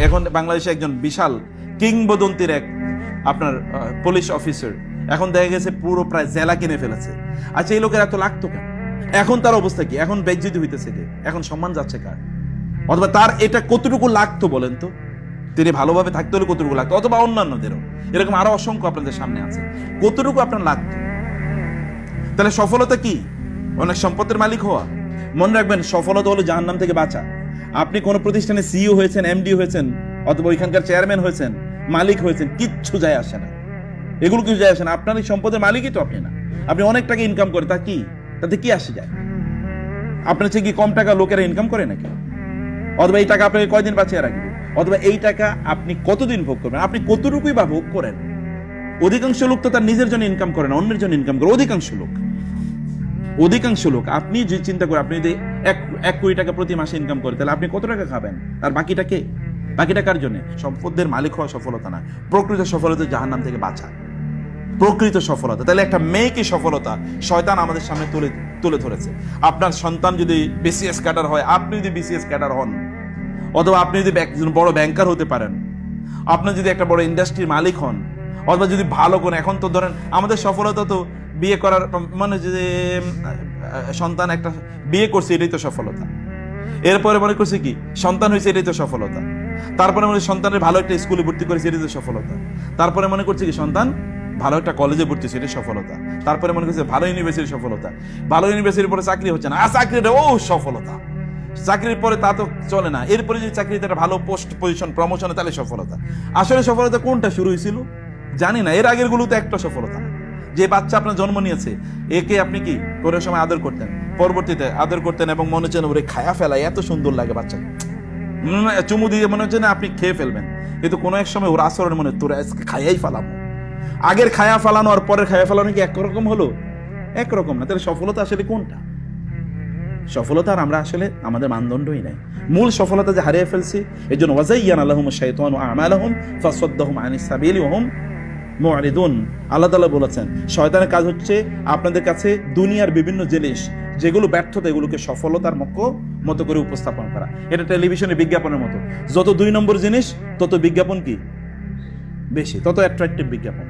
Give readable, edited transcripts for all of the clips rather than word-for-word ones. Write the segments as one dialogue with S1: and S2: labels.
S1: এখন বাংলাদেশে একজন বিশাল কিংবদন্তির এক আপনার পুলিশ অফিসার, এখন দেখা গেছে পুরো প্রায় জেলা কিনে ফেলেছে। আচ্ছা, এই লোকের এত লাগতো কেন? এখন তার অবস্থা কি? এখন বেইজ্জতি হইতেছে কে? এখন সম্মান যাচ্ছে কার? অথবা তার এটা কতটুকু লাগতো বলেন তো? তিনি ভালোভাবে থাকতে হলে কতটুকু লাগতো? অথবা অন্যান্যদেরও এরকম আরো অসংখ্য আপনাদের সামনে আছে, কতটুকু আপনার লাগতো? তাহলে সফলতা কি? অনেক সম্পদের মালিক হওয়া? মনে রাখবেন, সফলতা হলো জাহান্নাম থেকে বাঁচা। আপনি কোন প্রতিষ্ঠানে সিইও হয়েছেন, এমডি হয়েছেন, অথবা ওইখানকার চেয়ারম্যান হয়েছেন, মালিক হয়েছেন, কিচ্ছু যায় আসে না। এগুলো কিছু যায় আসে না। আপনার এই সম্পদের মালিকই তো আপনি না। আপনি অনেক টাকা ইনকাম করে, তা কি? তাতে কি আসে যায়? আপনার চেয়ে কি কম টাকা লোকেরা ইনকাম করে নাকি? অথবা এই টাকা আপনাকে কয়দিন বাঁচিয়ে রাখবে? অথবা এই টাকা আপনি কতদিন ভোগ করবেন? আপনি কতটুকুই বা ভোগ করেন? অধিকাংশ লোক তো তার নিজের জন্য ইনকাম করে না, অন্যের জন্য ইনকাম করে। অধিকাংশ লোক আপনি যে চিন্তা করে, আপনি যদি 1 কোটি টাকা প্রতি মাসে ইনকাম করে, তাহলে আপনি কত টাকা খাবেন? আর বাকিটা কার জন্য? সম্পদের মালিক হওয়া সফলতা না। প্রকৃত সফলতা জাহান্নাম থেকে বাঁচা, প্রকৃত সফলতা। তাহলে একটা মেয়েকে সফলতা শয়তান আমাদের সামনে তুলে ধরেছে। আপনার সন্তান যদি বিসিএস ক্যাডার হয়, আপনি যদি বিসিএস ক্যাডার হন, অথবা আপনি যদি একজন বড় ব্যাংকার হতে পারেন, আপনি যদি একটা বড় ইন্ডাস্ট্রির মালিক হন, অথবা যদি ভালো কোন, এখন তো ধরেন আমাদের সফলতা তো বিয়ে করার মানে যে সন্তান একটা বিয়ে করছে, এটাই তো সফলতা। এরপরে মনে করছে কি সন্তান হয়েছে, এটাই তো সফলতা। তারপরে মনে সন্তানের ভালো একটা স্কুলে ভর্তি করেছে, এটাই তো সফলতা। তারপরে মনে করছে কি সন্তান ভালো একটা কলেজে ভর্তি, সেটাই সফলতা। তারপরে মনে করছে ভালো ইউনিভার্সিটির সফলতা, ভালো ইউনিভার্সিটির পরে চাকরি হচ্ছে না, চাকরিটা ও সফলতা। চাকরির পরে তা তো চলে না, এরপরে যদি চাকরিতে একটা ভালো পোস্ট পজিশন প্রমোশন, তাহলে সফলতা। আসলে সফলতা কোনটা শুরু হয়েছিল জানি না। এর আগের গুলো তো একটা সফলতা না। যে বাচ্চা আপনার জন্ম নিয়েছে, একে আপনি কি কোনো সময় আদর করতেন, পরবর্তীতে আদর করতেন এবং মনে হচ্ছে ওরে খায়া ফেলায়, এত সুন্দর লাগে বাচ্চা, চুমু দিয়ে মনে হচ্ছে না আপনি খেয়ে ফেলবেন, কিন্তু কোনো এক সময় ওর আচরণ মনে তোরা আজকে খাইয়াই ফেলাবো। আগের খায়া ফেলানো আর পরের খায়া ফেলানো কি একরকম হলো? একরকম না। তাহলে সফলতা আসলে কোনটা? সফলতা আর আমরা আসলে আমাদের মানদণ্ডই নাই। মূল সফলতা যে হারিয়ে ফেলছি, এই জন্য ওয়াজাইয়ানা লাহুমুশ শাইতানু আমালাহুম ফাসাদ্দাহুম আনিস সাবিলি ওয়া হুম মুরিদুন। আল্লাহ তাআলা বলেছেন, শয়তানের কাজ হচ্ছে আপনাদের কাছে দুনিয়ার বিভিন্ন জিনিস যেগুলো ব্যর্থতা, এগুলোকে সফলতার মতো করে উপস্থাপন করা। এটা টেলিভিশনে বিজ্ঞাপনের মতো, যত 2 নম্বর জিনিস তত বিজ্ঞাপন কি বেশি, তত অ্যাট্রাকটিভ বিজ্ঞাপন।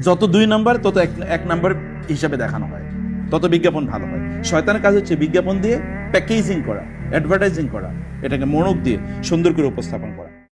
S1: যত 2 নম্বর তত 1 নম্বর হিসাবে দেখানো হয়, তত বিজ্ঞাপন ভালো হয়। শয়তানের কাজ হচ্ছে বিজ্ঞাপন দিয়ে প্যাকেজিং করা, অ্যাডভার্টাইজিং করা, এটাকে মনোক দিয়ে সুন্দর করে উপস্থাপন করা।